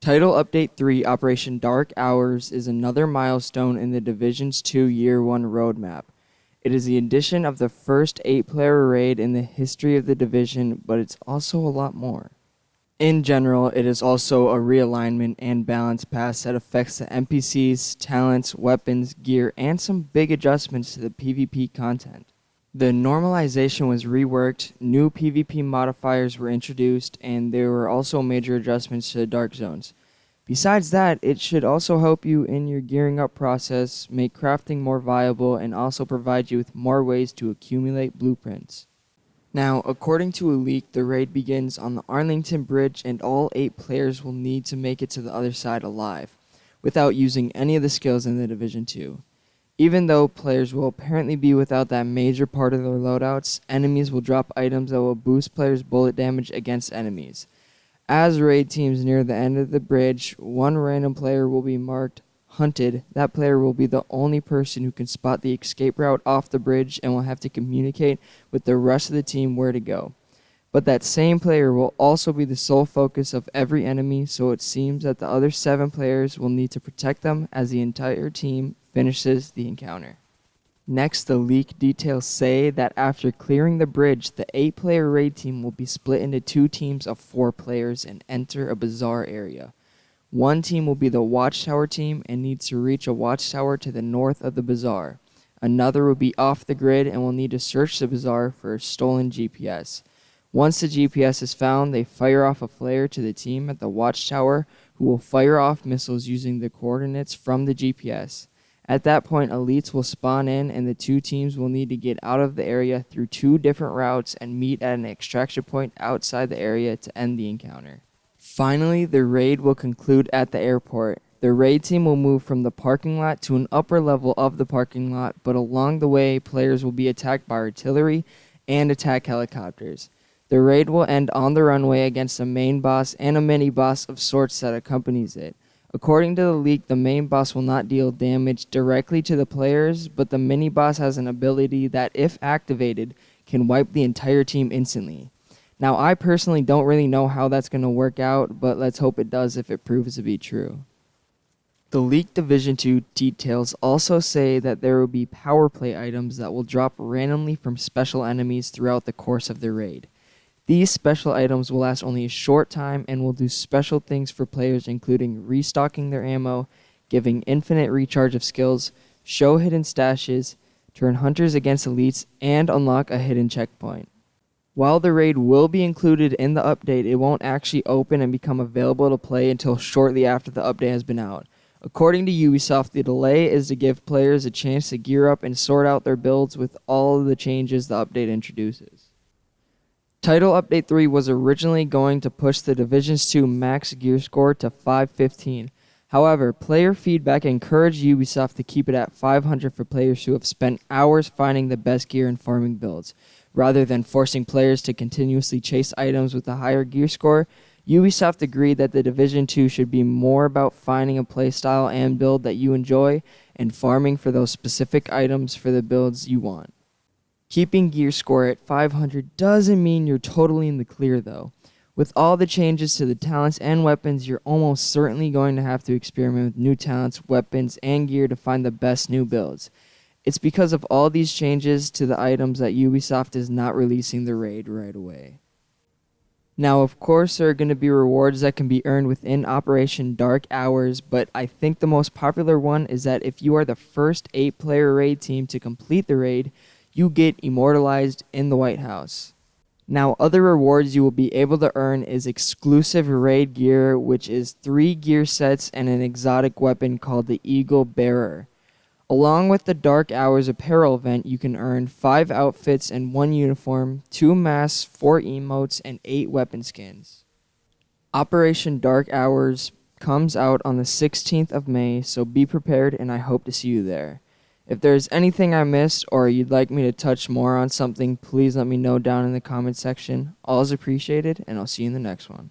Title Update 3 Operation Dark Hours is another milestone in the Division's 2 Year 1 roadmap. It is the addition of the first 8-player raid in the history of the Division, but it's also a lot more. In general, it is also a realignment and balance pass that affects the NPCs, talents, weapons, gear, and some big adjustments to the PvP content. The normalization was reworked, new PvP modifiers were introduced, and there were also major adjustments to the Dark Zones. Besides that, it should also help you in your gearing up process, make crafting more viable, and also provide you with more ways to accumulate blueprints. Now, according to a leak, the raid begins on the Arlington Bridge and all 8 players will need to make it to the other side alive, without using any of the skills in the Division 2. Even though players will apparently be without that major part of their loadouts, enemies will drop items that will boost players' bullet damage against enemies. As raid teams near the end of the bridge, one random player will be marked hunted. That player will be the only person who can spot the escape route off the bridge and will have to communicate with the rest of the team where to go. But that same player will also be the sole focus of every enemy, so it seems that the other 7 players will need to protect them as the entire team finishes the encounter. Next, the leak details say that after clearing the bridge, the 8-player raid team will be split into 2 teams of 4 players and enter a bazaar area. One team will be the watchtower team and needs to reach a watchtower to the north of the bazaar. Another will be off the grid and will need to search the bazaar for a stolen GPS. Once the GPS is found, they fire off a flare to the team at the watchtower, who will fire off missiles using the coordinates from the GPS. At that point, elites will spawn in and the 2 teams will need to get out of the area through 2 different routes and meet at an extraction point outside the area to end the encounter. Finally, the raid will conclude at the airport. The raid team will move from the parking lot to an upper level of the parking lot, but along the way, players will be attacked by artillery and attack helicopters. The raid will end on the runway against a main boss and a mini-boss of sorts that accompanies it. According to the leak, the main boss will not deal damage directly to the players, but the mini-boss has an ability that, if activated, can wipe the entire team instantly. Now, I personally don't really know how that's going to work out, but let's hope it does if it proves to be true. The leaked Division 2 details also say that there will be power play items that will drop randomly from special enemies throughout the course of the raid. These special items will last only a short time and will do special things for players, including restocking their ammo, giving infinite recharge of skills, show hidden stashes, turn hunters against elites, and unlock a hidden checkpoint. While the raid will be included in the update, it won't actually open and become available to play until shortly after the update has been out. According to Ubisoft, the delay is to give players a chance to gear up and sort out their builds with all of the changes the update introduces. Title Update 3 was originally going to push the Division's 2 max gear score to 515. However, player feedback encouraged Ubisoft to keep it at 500 for players who have spent hours finding the best gear and farming builds. Rather than forcing players to continuously chase items with a higher gear score, Ubisoft agreed that the Division 2 should be more about finding a playstyle and build that you enjoy and farming for those specific items for the builds you want. Keeping gear score at 500 doesn't mean you're totally in the clear though. With all the changes to the talents and weapons, you're almost certainly going to have to experiment with new talents, weapons, and gear to find the best new builds. It's because of all these changes to the items that Ubisoft is not releasing the raid right away. Now, of course, there are going to be rewards that can be earned within Operation Dark Hours, but I think the most popular one is that if you are the first 8-player raid team to complete the raid, you get immortalized in the White House. Now, other rewards you will be able to earn is exclusive raid gear, which is 3 gear sets and an exotic weapon called the Eagle Bearer. Along with the Dark Hours apparel event, you can earn 5 outfits and 1 uniform, 2 masks, 4 emotes, and 8 weapon skins. Operation Dark Hours comes out on the 16th of May, so be prepared and I hope to see you there. If there's anything I missed or you'd like me to touch more on something, please let me know down in the comment section. All is appreciated, and I'll see you in the next one.